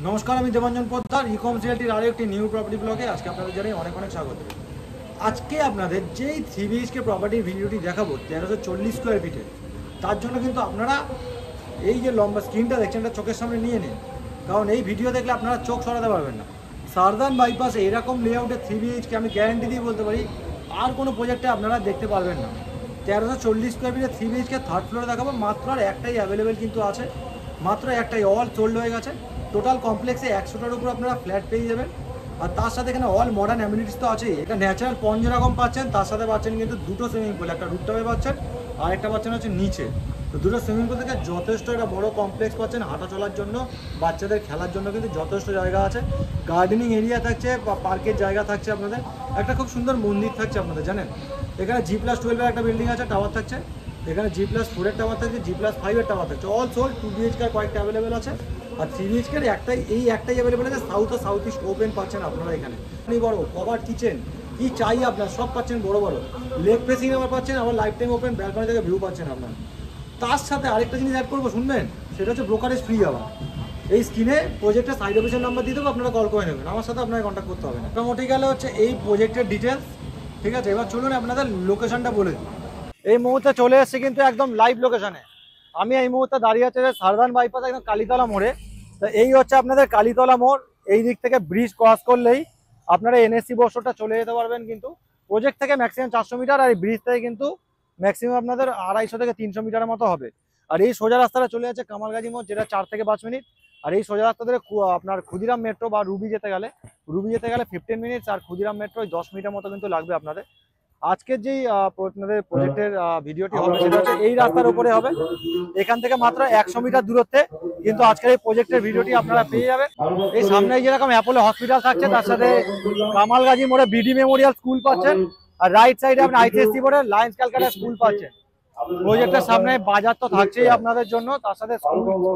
নমস্কার, আমি দেবাঞ্জন পোদ্দার ইকমস রিয়েলটির আরও একটি নিউ প্রপার্টি ব্লগে আজকে আপনাদের জানাই অনেক অনেক স্বাগত। আজকে আপনাদের যেই 3 BHK প্রপার্টির ভিডিওটি দেখাবো 1340 স্কোয়ার ফিটে, তার জন্য কিন্তু আপনারা এই যে লম্বা স্ক্রিনটা দেখছেন এটা চোখের সামনে নিয়ে নিন, কারণ এই ভিডিও দেখলে আপনারা চোখ সরাতে পারবেন না। সারদান বাইপাসে এরকম লেআউটে 3 BHK আমি গ্যারান্টি দিয়ে বলতে পারি আর কোনো প্রজেক্টে আপনারা দেখতে পারবেন না। 1340 স্কোয়ার ফিটে 3 BHK থার্ড ফ্লোরে দেখাবো, মাত্র আর একটাই অ্যাভেলেবেল কিন্তু আছে, মাত্র একটাই, অল সোল্ড হয়ে গেছে। টোটাল কমপ্লেক্সে 100টার উপর আপনারা ফ্ল্যাট পেয়ে যাবেন, আর তার সাথে এখানে অল মডার্ন অ্যামিনিটিস তো আছেই। এটা ন্যাচারাল পন্ড যেরকম পাচ্ছেন তার সাথে পাচ্ছেন কিন্তু দুটো সুইমিং পুল, একটা রুফটপে পাচ্ছেন আর একটা পাচ্ছেন হচ্ছে নিচে। তো দুটো সুইমিং পুল থেকে যথেষ্ট একটা বড় কমপ্লেক্স পাচ্ছেন, হাঁটা চলার জন্য, বাচ্চাদের খেলার জন্য কিন্তু যথেষ্ট জায়গা আছে। গার্ডেনিং এরিয়া থাকছে বা পার্কের জায়গা থাকছে আপনাদের, একটা খুব সুন্দর মন্দির থাকছে আপনাদের জানেন। এখানে G+12 একটা বিল্ডিং আছে, টাওয়ার থাকছে। এখানে G+4 টাওয়ার থাকছে, G+5 টাওয়ার থাকছে। অল সোল্ড 2 BHK কয়েকটা অ্যাভেলেবেল আছে, আর 3 BHK একটাই অ্যাভেলেবেল আছে। সাউথ ও সাউথ ইস্ট ওপেন পাচ্ছেন আপনারা এখানে। বড় কভার কিচেন কি চাই আপনার সব পাচ্ছেন, বড় বড় লেগ ফেসিং আবার পাচ্ছেন, আবার লাইফ টাইম ওপেন ব্যালকনি থেকে ভিউ পাচ্ছেন আপনার। তার সাথে আরেকটা জিনিস অ্যাড করবো, শুনবেন, সেটা হচ্ছে ব্রোকারেজ ফ্রি। আবার এই স্ক্রিনে প্রজেক্টের সাইড অফিসের নাম্বার দিয়ে দেবো, আপনারা কল করে নেবেন, আমার সাথে আপনাকে কন্ট্যাক্ট করতে হবে না। মোটামুটি গেলে হচ্ছে এই প্রজেক্টের ডিটেলস, ঠিক আছে। এবার চলুন আপনাদের লোকেশনটা বলে দিই। এই মুহূর্তে চলে এসেছি কিন্তু একদম লাইভ লোকেশনে। আমি এই মুহূর্তে দাঁড়িয়ে আছে সারদান বাইপাস একদম কালীতলা মোড়ে। তো এই হচ্ছে আপনাদের কালীতলা মোড়। এই দিক থেকে ব্রিজ ক্রস করলেই আপনারা NSC বর্ষটা চলে যেতে পারবেন। কিন্তু প্রজেক্ট থেকে ম্যাক্সিমাম 400 মিটার, আর এই ব্রিজ থেকে কিন্তু ম্যাক্সিমাম আপনাদের 250 থেকে 300 মিটারের মতো হবে। আর এই সোজা রাস্তাটা চলে যাচ্ছে কামালগাজী মোড়, যেটা 4 থেকে 5 মিনিট। আর এই সোজা রাস্তা ধরে আপনার ক্ষুদিরাম মেট্রো বা রুবি যেতে গেলে 15 মিনিটস, আর ক্ষুদিরাম মেট্রো 10 মিনিটের মতো কিন্তু লাগবে আপনাদের। আজকের যেই আপনাদের প্রজেক্টের ভিডিওটি হবে সেটা হচ্ছে এই রাস্তার উপরে হবে। এখান থেকে মাত্র 100 মিটার দূরত্বে কিন্তু আজকের এই প্রজেক্টের ভিডিওটি আপনারা পেয়ে যাবেন। এই সামনে যেরকম অ্যাপোলো হসপিটাল থাকছে, তার সাথে কামালগাজী মোড়ে BD মেমোরিয়াল স্কুল পাচ্ছেন, আর রাইট সাইডে আপনি ICSC বোর্ডে লায়েন্স ক্যালকাটা স্কুল পাচ্ছেন। প্রজেক্টের সামনে বাজার তো থাকছেই আপনাদের জন্য, তার সাথে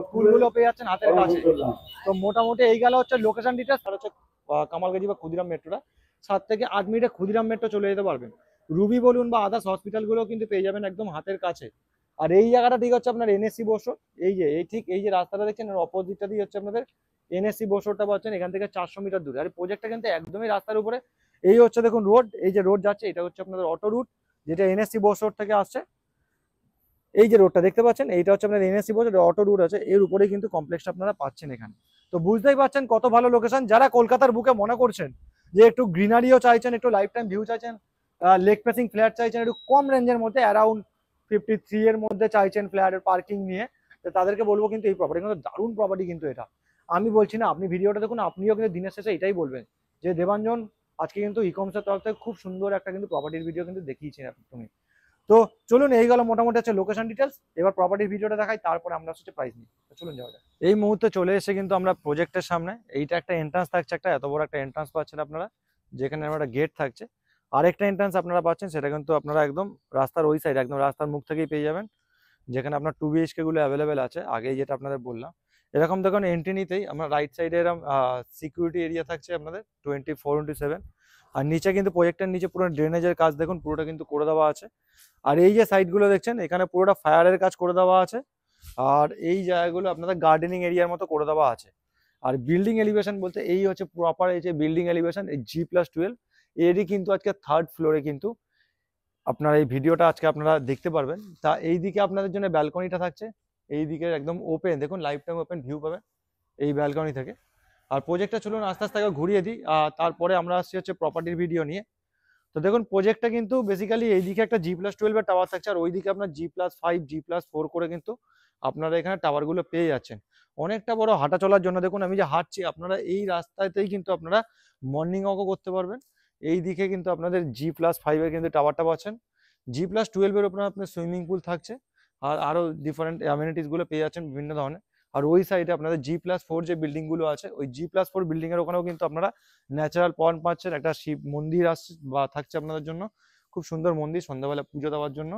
স্কুলগুলো পেয়ে যাচ্ছেন হাতের কাছে। তো মোটামুটি এই গেল হচ্ছে লোকেশন ডিটেলস। আর হচ্ছে কামালগাজী বা ক্ষুদিরাম মেট্রোটা 7 থেকে 8 মিনিটে ক্ষুদিরাম মেট্রো চলে যেতে পারবেন। রুবি বলুন বা আদার্স হসপিটালগুলো কিন্তু পেয়ে যাবেন একদম হাতের কাছে। আর এই জায়গাটা ঠিক হচ্ছে আপনার NSC বসর। এই যে রাস্তাটা দেখছেন এর অপোজিটটা দিয়ে হচ্ছে আপনাদের NSC বসরটা পাচ্ছেন, এখান থেকে 400 মিটার দূরে। আর প্রজেক্টটা কিন্তু একদমই রাস্তার উপরে। এই হচ্ছে দেখুন রোড, এই যে রোড যাচ্ছে এটা হচ্ছে আপনাদের অটো রুট, যেটা NSC বসর থেকে আসছে। এই যে রোডটা দেখতে পাচ্ছেন এইটা হচ্ছে আপনাদের NSC বসর, অটো রুট আছে, এর উপরেই কিন্তু কমপ্লেক্সটা আপনারা পাচ্ছেন এখানে। তো বুঝতেই পারছেন কত ভালো লোকেশন। যারা কলকাতার বুকে মনে করছেন যে একটু গ্রিনারিও চাইছেন, একটু লাইফ টাইম ভিউ চাইছেন, লেক ফেসিং ফ্ল্যাট চাইছেন, একটু কম রেঞ্জের মধ্যে অ্যারাউন্ড 53 এর মধ্যে চাইছেন ফ্ল্যাটের পার্কিং নিয়ে, তো তাদেরকে বলবো কিন্তু এই প্রপার্টি কিন্তু দারুণ প্রপার্টি। কিন্তু এটা আমি বলছি না, আপনি ভিডিওটা দেখুন, আপনিও কিন্তু দিনের শেষে এটাই বলবেন যে দেবাঞ্জন আজকে কিন্তু ইকমসের তরফ থেকে খুব সুন্দর একটা কিন্তু প্রপার্টির ভিডিও কিন্তু দেখিয়েছেন তুমি। তো চলুন, এই গেল মোটামুটি হচ্ছে লোকেশন ডিটেলস। এবার প্রপার্টির ভিডিওটা দেখাই, তারপরে আমরা হচ্ছে প্রাইস নিই। চলুন যাওয়া যাক। এই মুহূর্তে চলে এসে কিন্তু আমরা প্রজেক্টের সামনে। এইটা একটা এন্ট্রান্স থাকছে, একটা এত বড় একটা এন্ট্রান্স পাচ্ছেন আপনারা, যেখানে একটা গেট থাকছে। আরেকটা এন্ট্রান্স আপনারা পাচ্ছেন, সেটা কিন্তু আপনারা একদম রাস্তার ওই সাইড, একদম রাস্তার মুখ থেকেই পেয়ে যাবেন, যেখানে আপনার 2 BHK গুলো অ্যাভেলেবেল আছে। আগেই যেটা আপনাদের বললাম, এরকম দেখুন এন্ট্রি নিতেই আমরা রাইট সাইডে এরকম সিকিউরিটি এরিয়া থাকছে আপনাদের 24/7। আর নিচে কিন্তু প্রজেক্টের নিচে পুরো ড্রেনেজের কাজ দেখুন পুরোটা কিন্তু করে দেওয়া আছে। আর এই যে সাইডগুলো দেখছেন এখানে পুরোটা ফায়ারের কাজ করে দেওয়া আছে। আর এই জায়গাগুলো আপনাদের গার্ডেনিং এরিয়ার মতো করে দেওয়া আছে। আর বিল্ডিং এলিভেশন বলতে এই হচ্ছে প্রপার এই যে বিল্ডিং এলিভেশন, এই G+12 এরই কিন্তু আজকে থার্ড ফ্লোরে কিন্তু আপনারা এই ভিডিওটা আজকে আপনারা দেখতে পারবেন। তা এই দিকে আপনাদের জন্য ব্যালকনিটা থাকছে, এই দিকে একদম ওপেন, দেখুন লাইফ টাইম ওপেন ভিউ পাবেন এই ব্যালকনি থেকে। আর প্রজেক্টটা চলুন আস্তে আস্তে ঘুরিয়ে দিই, তারপরে আমরা আসছি হচ্ছে প্রপার্টির ভিডিও নিয়ে। তো দেখুন প্রজেক্টটা কিন্তু বেসিক্যালি এইদিকে একটা G+12 এর টাওয়ার থাকছে, আর ওইদিকে আপনার G+5 G+4 করে কিন্তু আপনারা এখানে টাওয়ারগুলো পেয়ে যাচ্ছেন। অনেকটা বড় হাঁটা চলার জন্য। দেখুন আমি যে হাঁটছি, আপনারা এই রাস্তাতেই কিন্তু আপনারা মর্নিং ওয়াকও করতে পারবেন। এই দিকে কিন্তু আপনাদের G+5 এর কিন্তু টাওয়ারটা পাচ্ছেন। G+12 এর উপরে আপনার সুইমিং পুল থাকছে, আর আরো ডিফারেন্ট অ্যামেনিটিস গুলো পেয়ে যাচ্ছেন বিভিন্ন ধরনের। আর ওই সাইডে আপনাদের G+4 যে বিল্ডিং গুলো আছে, ওই G+4 বিল্ডিং এর ওখানেও কিন্তু আপনারা ন্যাচারাল পন্ড পাচ্ছেন। একটা শিব মন্দির আসছে বা থাকছে আপনাদের জন্য, খুব সুন্দর মন্দির সন্ধ্যাবেলা পুজো দেওয়ার জন্য।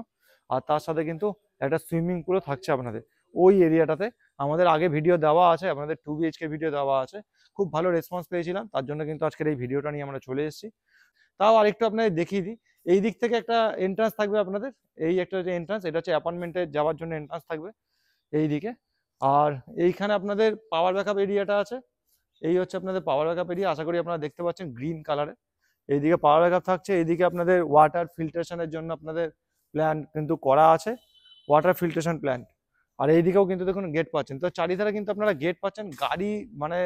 আর তার সাথে কিন্তু একটা সুইমিং পুলও থাকছে আপনাদের ওই এরিয়াটাতে। আমাদের আগে ভিডিও দেওয়া আছে, আপনাদের 2 BHK ভিডিও দেওয়া আছে, খুব ভালো রেসপন্স পেয়েছিলাম, তার জন্য কিন্তু আজকের এই ভিডিওটা নিয়ে আমরা চলে এসেছি। তাও আরেকটু আপনাদের দেখিয়ে দিই। এই দিক থেকে একটা এন্ট্রান্স থাকবে আপনাদের, এই একটা যে এন্ট্রান্স, এটা হচ্ছে অ্যাপার্টমেন্টে যাওয়ার জন্য এন্ট্রান্স থাকবে এই দিকে। আর এইখানে আপনাদের পাওয়ার ব্যাকআপ এরিয়াটা আছে, এই হচ্ছে আপনাদের পাওয়ার ব্যাকআপ এরিয়া, আশা করি আপনারা দেখতে পাচ্ছেন গ্রিন কালারে। এইদিকে পাওয়ার ব্যাকআপ থাকছে, এইদিকে আপনাদের ওয়াটার ফিল্ট্রেশনের জন্য আপনাদের প্ল্যান্ট কিন্তু করা আছে, ওয়াটার ফিল্ট্রেশন প্ল্যান্ট। আর এইদিকেও কিন্তু দেখুন গেট পাচ্ছেন। তো চারিধারে কিন্তু আপনারা গেট পাচ্ছেন, গাড়ি মানে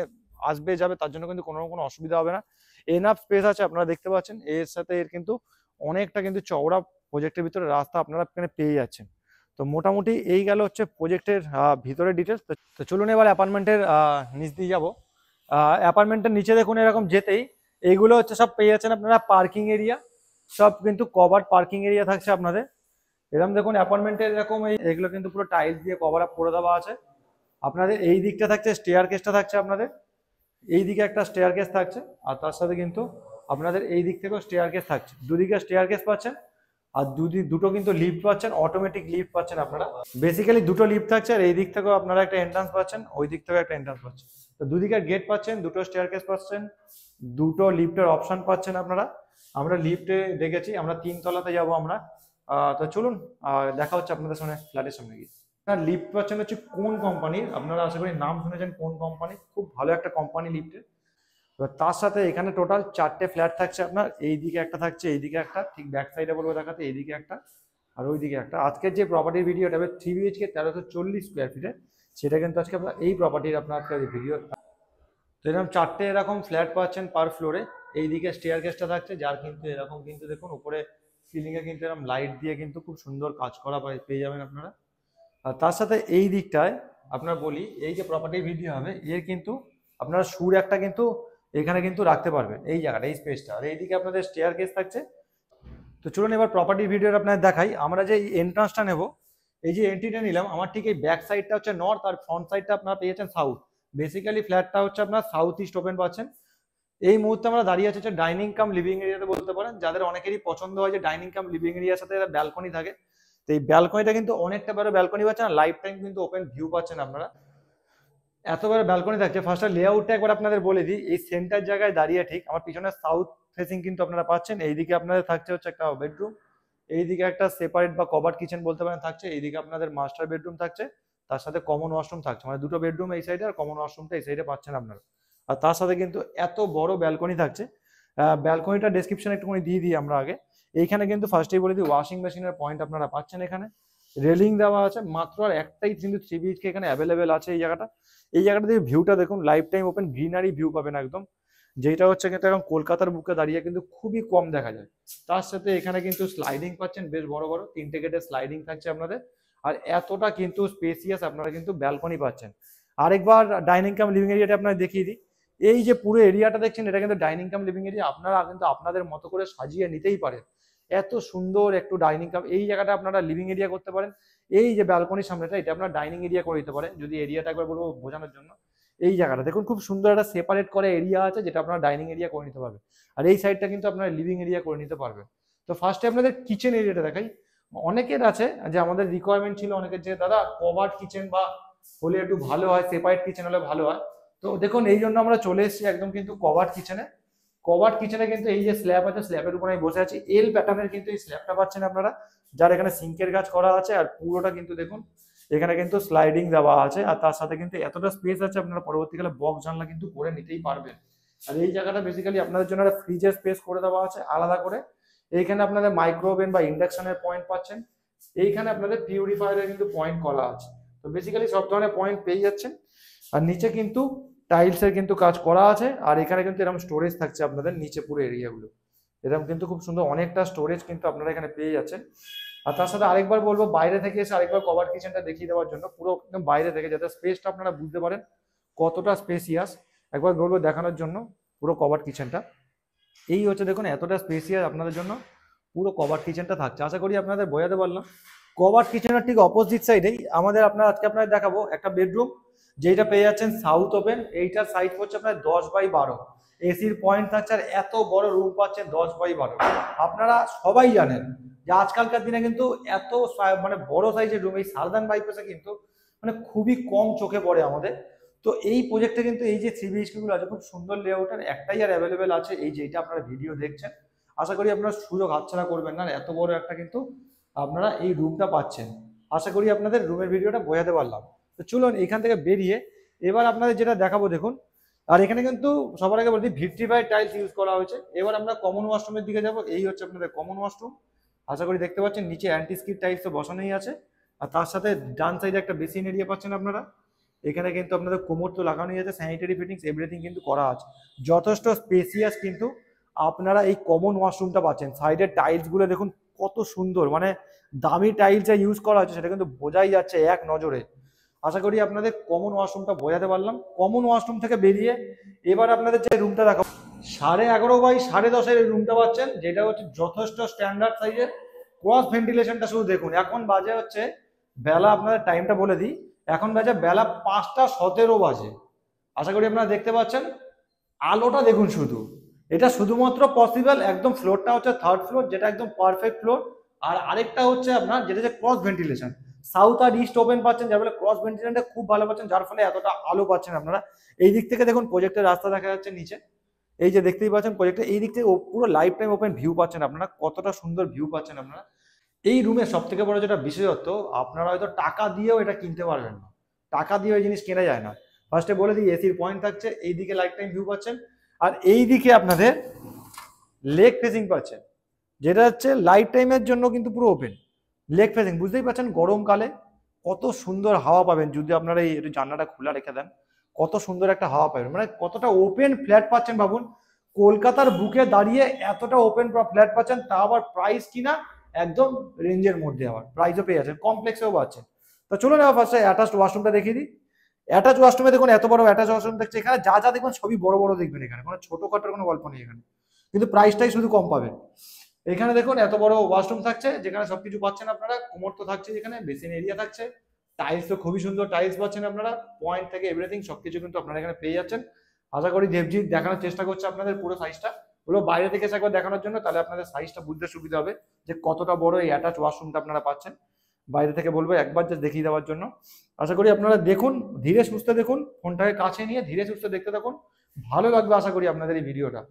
আসবে যাবে তার জন্য কিন্তু কোনো অসুবিধা হবে না। এনাফ স্পেস আছে আপনারা দেখতে পাচ্ছেন। এর সাথে এর কিন্তু অনেকটা কিন্তু চওড়া প্রজেক্টের ভিতরে রাস্তা আপনারা এখানে পেয়ে যাচ্ছেন। তো মোটামুটি এই গেল হচ্ছে প্রজেক্টের ভিতরে ডিটেলস। তো চলুন এবার অ্যাপার্টমেন্টের নিচ দিয়ে যাবো। অ্যাপার্টমেন্টের নিচে দেখুন এরকম যেতেই এইগুলো হচ্ছে সব পেয়ে যাচ্ছেন আপনারা পার্কিং এরিয়া, সব কিন্তু কভার পার্কিং এরিয়া থাকছে আপনাদের। এরকম দেখুন অ্যাপার্টমেন্টের এরকম এগুলো কিন্তু পুরো টাইলস দিয়ে কভার আপ করে দেওয়া আছে। আপনাদের এই দিকটা থাকছে স্টেয়ার কেসটা থাকছে আপনাদের, এই দিকে একটা স্টেয়ার কেস থাকছে, আর তার সাথে কিন্তু আপনাদের এই দিক থেকেও স্টেয়ার কেস থাকছে। দুদিকে স্টেয়ার কেস পাচ্ছেন, আর দুটো কিন্তু লিফট পাচ্ছেন, অটোমেটিক লিফট পাচ্ছেন আপনারা। বেসিক্যালি দুটো লিফট থাকছে, আর এই দিক থেকেও আপনারা একটা এন্ট্রান্স পাচ্ছেন, ওই দিক থেকেও একটা এন্ট্রান্স পাচ্ছেন। তো দুদিকে গেট পাচ্ছেন, দুটো স্টেয়ার কেস পাচ্ছেন, দুটো লিফটের অপশন পাচ্ছেন আপনারা। আমরা লিফটে দেখেছি, আমরা 3 তলাতে যাব আমরা। তো চলুন দেখা হচ্ছে আপনাদের সামনে ফ্ল্যাটের সামনে গিয়ে। হ্যাঁ, লিফট পাচ্ছেন হচ্ছে কোন কোম্পানির, আপনারা আশা করি নাম শুনেছেন কোন কোম্পানি, খুব ভালো একটা কোম্পানি লিফটের। এবার তার সাথে এখানে টোটাল 4টে ফ্ল্যাট থাকছে আপনার। এইদিকে একটা থাকছে, এইদিকে একটা, ঠিক ব্যাক সাইডে বলবো দেখাতে, এইদিকে একটা আর ওইদিকে একটা। আজকের যে প্রপার্টির ভিডিওটা হবে 3 BHK 1340 স্কোয়ার ফিটে, সেটা কিন্তু আজকে আপনার এই প্রপার্টির আপনার আজকে ভিডিও। তো এরকম 4টে এরকম ফ্ল্যাট পাচ্ছেন পার ফ্লোরে। এইদিকে স্টেয়ার কেসটা থাকছে, যার কিন্তু এরকম কিন্তু দেখুন উপরে সিলিংয়ে কিন্তু এরকম লাইট দিয়ে কিন্তু খুব সুন্দর কাজ করা পেয়ে যাবেন আপনারা। আর তার সাথে এই দিকটায় আপনার বলি, এই যে প্রপার্টির ভিডিও হবে এর কিন্তু আপনারা সুর একটা কিন্তু এখানে কিন্তু রাখতে পারবেন, এই জায়গাটা, এই স্পেসটা। আর এইদিকে আপনাদের স্টেয়ার কেস থাকছে। তো চলুন এবার প্রপার্টির ভিডিওটা আপনাদের দেখাই। আমরা যে এন্ট্রান্সটা নেব, এই যে এন্ট্রিটা নিলাম, আমার ঠিক এই ব্যাক সাইডটা হচ্ছে নর্থ, আর ফ্রন্ট সাইডটা আপনারা পেয়েছেন সাউথ। বেসিক্যালি ফ্ল্যাটটা হচ্ছে আপনার সাউথ ইস্ট ওপেন পাচ্ছেন। এই মুহূর্তে আমরা দাঁড়িয়ে আছি হচ্ছে ডাইনিং কাম লিভিং এরিয়াতে বলতে পারেন, যাদের অনেকেরই পছন্দ হয় যে ডাইনিং কাম লিভিং এরিয়ার সাথে ব্যালকনি থাকে। তো এই ব্যালকনিটা কিন্তু অনেকটা বড় ব্যালকনি পাচ্ছেন, আর লাইফ টাইম কিন্তু ওপেন ভিউ পাচ্ছেন আপনারা। এত বড় ব্যালকনি থাকছে। ফার্স্টে লেআউটটা একবার আপনাদের বলে দিই, এই সেন্টার জায়গায় দাঁড়িয়ে ঠিক আমার পিছনে সাউথ ফেসিং কিন্তু আপনারা পাচ্ছেন। এইদিকে আপনাদের থাকছে হচ্ছে একটা বেডরুম, এইদিকে একটা সেপারেট বা কভার কিচেন বলতে পারেন থাকছে, এইদিকে আপনাদের মাস্টার বেডরুম থাকছে, তার সাথে কমন ওয়াশরুম থাকছে, মানে দুটো বেডরুম এই সাইডে আর কমন ওয়াশরুমটা এই সাইডে পাচ্ছেন আপনারা। আর তার সাথে কিন্তু এত বড় ব্যালকনি থাকছে। ব্যালকনিটা ডেসক্রিপশনে একটুখানি দিয়ে দিই আমরা আগে। এইখানে কিন্তু ফার্স্টেই বলে দিই ওয়াশিং মেশিনের পয়েন্ট আপনারা পাচ্ছেন এখানে, রেলিং দেওয়া আছে। মাত্র আর একটাই কিন্তু 3 BHK এখানে অ্যাভেলেবেল আছে এই জায়গাটা। এই জায়গাটা দিয়ে ভিউটা দেখুন, life time open greenery view পাবেন একদম, যেটা হচ্ছে কিন্তু এখন কলকাতার বুকে দাঁড়িয়ে কিন্তু খুবই কম দেখা যায়। তার সাথে এখানে কিন্তু স্লাইডিং পাচ্ছেন বেশ বড় বড় 3টে গেটের স্লাইডিং থাকছে আপনাদের। আর এতটা কিন্তু স্পেসিয়াস আপনারা কিন্তু ব্যালকনি পাচ্ছেন। আরেকবার ডাইনিং কাম লিভিং এরিয়াটা আপনারা দেখিয়ে দিই। এই যে পুরো এরিয়াটা দেখছেন, এটা কিন্তু ডাইনিং কাম লিভিং এরিয়া, আপনারা কিন্তু আপনাদের মতো করে সাজিয়ে নিতেই পারেন। এত সুন্দর একটু ডাইনিং কাম, এই জায়গাটা আপনারা লিভিং এরিয়া করতে পারেন। এই যে ব্যালকনির সামনেটা, এটা আপনারা ডাইনিং এরিয়া করে দিতে পারেন। যদি এরিয়াটা একবার বলবো বোঝানোর জন্য, এই জায়গাটা দেখুন খুব সুন্দর একটা সেপারেট করে এরিয়া আছে, যেটা আপনারা ডাইনিং এরিয়া করে নিতে পারবেন। আর এই সাইডটা কিন্তু আপনারা লিভিং এরিয়া করে নিতে পারবেন। তো ফার্স্টে আপনাদের কিচেন এরিয়াটা দেখাই। অনেকের আছে যে আমাদের রিকোয়ারমেন্ট ছিল অনেকের যে দাদা কভার্ড কিচেন বা হলে একটু ভালো হয়, সেপারেট কিচেন হলে ভালো হয়। তো দেখুন এই জন্য আমরা চলে এসেছি একদম কিন্তু কভার্ড কিচেনে। কভার্ড কিচেনে কিন্তু এই যে স্ল্যাব আছে, স্ল্যাবের উপরে আমি বসে আছি। এল প্যাটার্নের কিন্তু এই স্ল্যাবটা পাচ্ছেন আপনারা, যার এখানে সিঙ্কের কাজ করা আছে। আর পুরোটা কিন্তু দেখুন এখানে কিন্তু স্লাইডিং দেওয়া আছে, আর তার সাথে কিন্তু এতটা স্পেস আছে আপনারা পরবর্তীকালে বক্স জানলা কিন্তু করে নিতেই পারবেন। আর এই জায়গাটা বেসিক্যালি আপনাদের জন্য একটা ফ্রিজের স্পেস করে দেওয়া আছে আলাদা করে। এইখানে আপনাদের মাইক্রোওভেন বা ইন্ডাকশনের পয়েন্ট পাচ্ছেন। এইখানে আপনাদের পিউরিফায়ারের কিন্তু পয়েন্ট করা আছে। তো বেসিক্যালি সব ধরনের পয়েন্ট পেয়ে যাচ্ছেন। আর নিচে কিন্তু টাইলসের কিন্তু কাজ করা আছে। আর এখানে কিন্তু এরকম স্টোরেজ থাকছে আপনাদের নিচে পুরো এরিয়াগুলো, এরকম কিন্তু খুব সুন্দর অনেকটা স্টোরেজ কিন্তু আপনারা এখানে পেয়ে যাচ্ছেন। আর তার সাথে আরেকবার বলবো বাইরে থেকে এসে আরেকবার কভার কিচেনটা দেখিয়ে দেওয়ার জন্য, পুরো একদম বাইরে থেকে, যাতে স্পেসটা আপনারা বুঝতে পারেন কতটা স্পেসিয়াস। একবার বলবো দেখানোর জন্য পুরো কভার কিচেনটা। এই হচ্ছে দেখুন এতটা স্পেসিয়াস আপনাদের জন্য পুরো কভার কিচেনটা থাকছে। আশা করি আপনাদের বোঝাতে পারলাম। কভার কিচেনের ঠিক অপোজিট সাইডেই আমাদের আজকে আপনাদের দেখাবো একটা বেডরুম, যেটা পেয়ে যাচ্ছেন সাউথ ওপেন। এইটার সাইজ হচ্ছে আপনার 10x12, এসির পয়েন্ট থাকছে। আর এত বড় রুম পাচ্ছেন 10x12। আপনারা সবাই জানেন যে আজকালকার দিনে কিন্তু এত মানে বড় সাইজের রুম এই সাউদার্ন বাইপাসে কিন্তু মানে খুবই কম চোখে পড়ে আমাদের। তো এই প্রজেক্টে কিন্তু এই যে 3 BHK গুলো আছে খুব সুন্দর লেআউটের, একটাই আর অ্যাভেলেবেল আছে এই যেটা আপনারা ভিডিও দেখছেন। আশা করি আপনারা সুযোগ হাতছাড়া করবেন না, এত বড় একটা কিন্তু আপনারা এই রুমটা পাচ্ছেন। আশা করি আপনাদের রুমের ভিডিওটা বোঝাতে পারলাম। তো চলুন এখান থেকে বেরিয়ে এবার আপনাদের যেটা দেখাবো, দেখুন আর এখানে কিন্তু সবার আগে বলতে ভিট্রিফাইড টাইলস ইউজ করা হয়েছে। এবার আমরা কমন ওয়াশরুমের দিকে যাব। এই হচ্ছে আপনাদের কমন ওয়াশরুম। আশা করি দেখতে পাচ্ছেন নিচে অ্যান্টি স্কিড টাইলস তো বসানোই আছে, আর তার সাথে ডান সাইডে একটা বেসিন এরিয়া পাচ্ছেন আপনারা। এখানে কিন্তু আপনাদের কোমর তো লাগানোই আছে, স্যানিটারি ফিটিংস এভরিথিং কিন্তু করা আছে, যথেষ্ট স্পেসিয়াস কিন্তু আপনারা এই কমন ওয়াশরুমটা পাচ্ছেন। সাইডের টাইলস গুলো দেখুন কত সুন্দর, মানে দামি টাইলস যা ইউজ করা হচ্ছে সেটা কিন্তু বোঝাই যাচ্ছে এক নজরে। আশা করি আপনাদের কমন ওয়াশরুমটা বোঝাতে পারলাম। কমন ওয়াশরুম থেকে বেরিয়ে এবার আপনাদের যে রুমটা দেখাবো 11.5 বাই 10.5 এই রুমটা পাচ্ছেন, যেটা হচ্ছে যথেষ্ট স্ট্যান্ডার্ড সাইজের। ক্রস ভেন্টিলেশনটা শুধু দেখুন, এখন বাজে হচ্ছে বেলা, আপনাদের টাইমটা বলে দিই, এখন বাজে বেলা 5টা 17 বাজে। আশা করি আপনারা দেখতে পাচ্ছেন, আলোটা দেখুন শুধু, এটা শুধুমাত্র পসিবল একদম ফ্লোরটা হচ্ছে 3rd ফ্লোর, যেটা একদম পারফেক্ট ফ্লোর। আর আরেকটা হচ্ছে আপনার যেটা হচ্ছে ক্রস ভেন্টিলেশন, সাউথ আর ইস্ট ওপেন পাচ্ছেন, যার ফলে ক্রস ভেন্টিলেশনটা খুব ভালো পাচ্ছেন, যার ফলে এতটা আলো পাচ্ছেন আপনারা। এই দিক থেকে দেখুন প্রজেক্টের রাস্তা দেখা যাচ্ছে নিচে, এই যে দেখতেই পাচ্ছেন প্রজেক্টে, এই দিক থেকে পুরো লাইফ টাইম ওপেন ভিউ পাচ্ছেন আপনারা, কতটা সুন্দর ভিউ পাচ্ছেন আপনারা। এই রুমের সব থেকে বড় যেটা বিশেষত্ব, আপনারা হয়তো টাকা দিয়েও এটা কিনতে পারবেন না, টাকা দিয়ে ওই জিনিস কেনা যায় না। ফার্স্টে বলে দিই, এসির পয়েন্ট থাকছে, এইদিকে লাইফ টাইম ভিউ পাচ্ছেন, আর এই দিকে আপনাদের লেক ফেসিং পাচ্ছেন, যেটা হচ্ছে লাইফ টাইমের জন্য কিন্তু পুরো ওপেন লেক ফেসিং। বুঝতেই পারছেন গরমকালে কত সুন্দর হাওয়া পাবেন যদি আপনারা এই জানলাটা খোলা রেখে দেন, কত সুন্দর একটা হাওয়া পাবেন, মানে কতটা ওপেন ফ্ল্যাট পাচ্ছেন ভাবুন। কলকাতার বুকে দাঁড়িয়ে এতটা ওপেন ফ্ল্যাট পাচ্ছেন, তা আবার প্রাইস কিনা একদম রেঞ্জের মধ্যে, আবার প্রাইসও পেয়ে যাচ্ছেন, কমপ্লেক্সেও পাচ্ছেন। তো চলুন এবার ফার্স্টে অ্যাটাচড ওয়াশরুমটা দেখিয়ে দিই। অ্যাটাচ ওয়াশরুমে দেখুন এত বড় অ্যাটাচ ওয়াশরুম দেখছে, এখানে যা যা দেখবেন সবই বড় বড় দেখবেন, এখানে কোনো ছোটখাটোর কোনো গল্প নেই এখানে, কিন্তু প্রাইসটাই শুধু কম পাবেন। এখানে দেখুন এত বড় ওয়াশরুম থাকছে, যেখানে সবকিছু পাচ্ছেন আপনারা, কোমর তো থাকছে, যেখানে বেসিন এরিয়া থাকছে, টাইলস তো খুবই সুন্দর টাইলস পাচ্ছেন আপনারা, পয়েন্ট থেকে এভরিথিং সবকিছু কিন্তু আপনারা এখানে পেয়ে যাচ্ছেন। আশা করি দেবজিৎ দেখানোর চেষ্টা করছে আপনাদের পুরো সাইজটা, পুরো বাইরে থেকে একবার দেখানোর জন্য, তাহলে আপনাদের সাইজটা বুঝতে সুবিধা হবে যে কতটা বড় এই অ্যাটাচ ওয়াশরুমটা আপনারা পাচ্ছেন। বাইরে থেকে বলবো একবার জাস্ট দেখিয়ে দেওয়ার জন্য। আশা করি আপনারা দেখুন, ধীরে সুস্থে দেখুন, ফোনটাকে কাছে নিয়ে ধীরে সুস্থে দেখতে থাকুন, ভালো লাগবে আশা করি আপনাদের এই ভিডিওটা।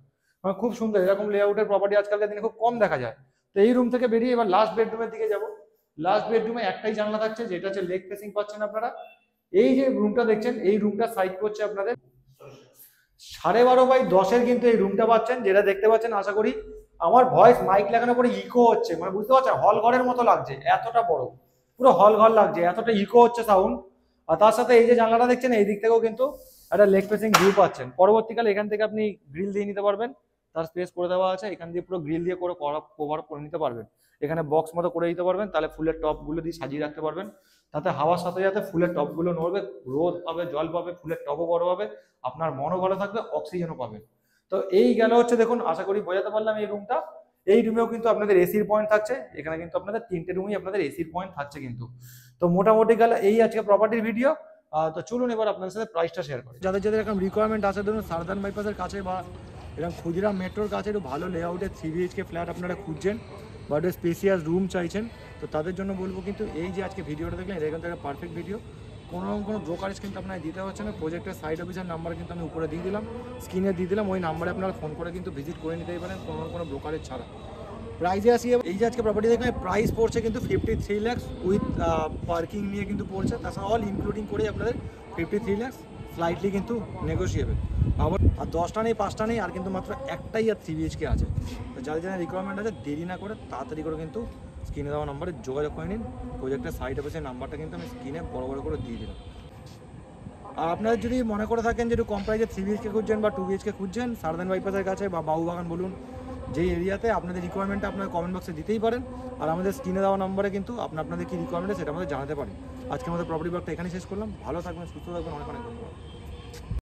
খুব সুন্দর এরকম লেআউটের প্রপার্টি আজকালকার দিনে খুব কম দেখা যায়। তো এই রুম থেকে বেরিয়ে এবার লাস্ট বেডরুমের দিকে যাব। লাস্ট বেডরুমে একটাই জানলা থাকছে, যেটা হচ্ছে লেগ ফেসিং পাচ্ছেন আপনারা। এই যে রুমটা দেখছেন, এই রুমটা সাইজ করছে আপনাদের 12.5 বাই 10 কিন্তু এই রুমটা পাচ্ছেন, যেটা দেখতে পাচ্ছেন। আশা করি আমার ভয়েস মাইক লাগানোর পরে ইকো হচ্ছে, মানে বুঝতে পারছেন হল ঘরের মতো লাগছে, এতটা বড় পুরো হল ঘর লাগছে, এতটা ইকো হচ্ছে সাউন্ড। আর তার সাথে এই যে জানলাটা দেখছেন, এই দিক থেকেও কিন্তু একটা লেগ ফেসিং ভিউ পাচ্ছেন। পরবর্তীকালে এখান থেকে আপনি গ্রিল দিয়ে নিতে পারবেন, তার স্পেস করে দেওয়া আছে, এখান দিয়ে পুরো গ্রিল দিয়ে করে কভার করে নিতে পারবেন। এখানে বক্স মতো করে দিতে পারবেন, তাহলে ফুলের টপগুলো দিয়ে সাজিয়ে রাখতে পারবেন, তাতে হাওয়ার সাথে সাথে ফুলের টপগুলো নড়বে, রোদ পাবে, জল পাবে, ফুলের টপও বড় হবে, আপনার মনও ভালো থাকবে, অক্সিজেনও পাবেন। তো এই গেল হচ্ছে দেখুন, আশা করি বোঝাতে পারলাম এই রুমটা। এই রুমেও কিন্তু আপনাদের এসির পয়েন্ট থাকছে, এখানে কিন্তু আপনাদের 3টে রুমেই আপনাদের এসির পয়েন্ট থাকছে কিন্তু। তো মোটামুটি গেল এই আজকে প্রপার্টির ভিডিও। তো চলুন এবার আপনাদের সাথে প্রাইসটা শেয়ার করি। যাদের যাদের এরকম রিকোয়ারমেন্ট আছে, ধরুন সারদান বাইপাসের কাছে বা এরকম ক্ষুদিরাম মেট্রোর কাছে একটু ভালো লেআউটে 3 BHK ফ্ল্যাট আপনারা খুঁজছেন বা একটু স্পেসিয়াস রুম চাইছেন, তো তাদের জন্য বলবো কিন্তু এই যে আজকে ভিডিওটা দেখলেন, এটা কিন্তু একটা পারফেক্ট ভিডিও। কোনো ব্রোকারেজ কিন্তু আপনারা দিতে হচ্ছে না। প্রজেক্টের সাইড অফিসের নাম্বার কিন্তু আমি উপরে দিয়ে দিলাম, স্ক্রিনে দিয়ে দিলাম, ওই নাম্বারে আপনারা ফোন করে কিন্তু ভিজিট করে নিতেই পারেন কোনো ব্রোকারেজ ছাড়া। প্রাইসে আসি, এই যে আজকে প্রপার্টি দেখবেন প্রাইস পড়ছে কিন্তু 53 lakhs উইথ পার্কিং নিয়ে কিন্তু পড়ছে, তাছাড়া অল ইনক্লুডিং করে আপনাদের 53 lakhs, স্লাইটলি কিন্তু নেগোসিয়েবল। আবার আর 10টা নেই 5টা নেই, আর কিন্তু মাত্র একটাই আর 3 BHK আছে। তো যাদের যাদের রিকোয়ারমেন্ট আছে দেরি না করে তাড়াতাড়ি করে কিন্তু স্ক্রিনে দেওয়া নাম্বারে যোগাযোগ করে নিন। প্রজেক্টের সাইড অফিসের নাম্বারটা কিন্তু আমি স্ক্রিনে বড় করে দিয়ে দিলাম। আর আপনারা যদি মনে করে থাকেন যে একটু কম প্রাইসে 3 BHK খুঁজছেন বা 2 BHK খুঁজছেন, সারদান বাইপাসের কাছে বা বাবুবাগান বলুন, যেই এরিয়াতে আপনাদের রিকোয়ারমেন্টটা আপনারা কমেন্ট বক্সে দিতেই পারেন, আর আমাদের স্ক্রিনে দেওয়া নম্বরে কিন্তু আপনাদের কী রিকোয়ারমেন্ট সেটা আমাদের জানাতে পারেন। আজকে আমাদের প্রপার্টি ব্লগটা এখানেই শেষ করলাম। ভালো থাকবেন, সুস্থ থাকবেন, অনেক অনেক ধন্যবাদ।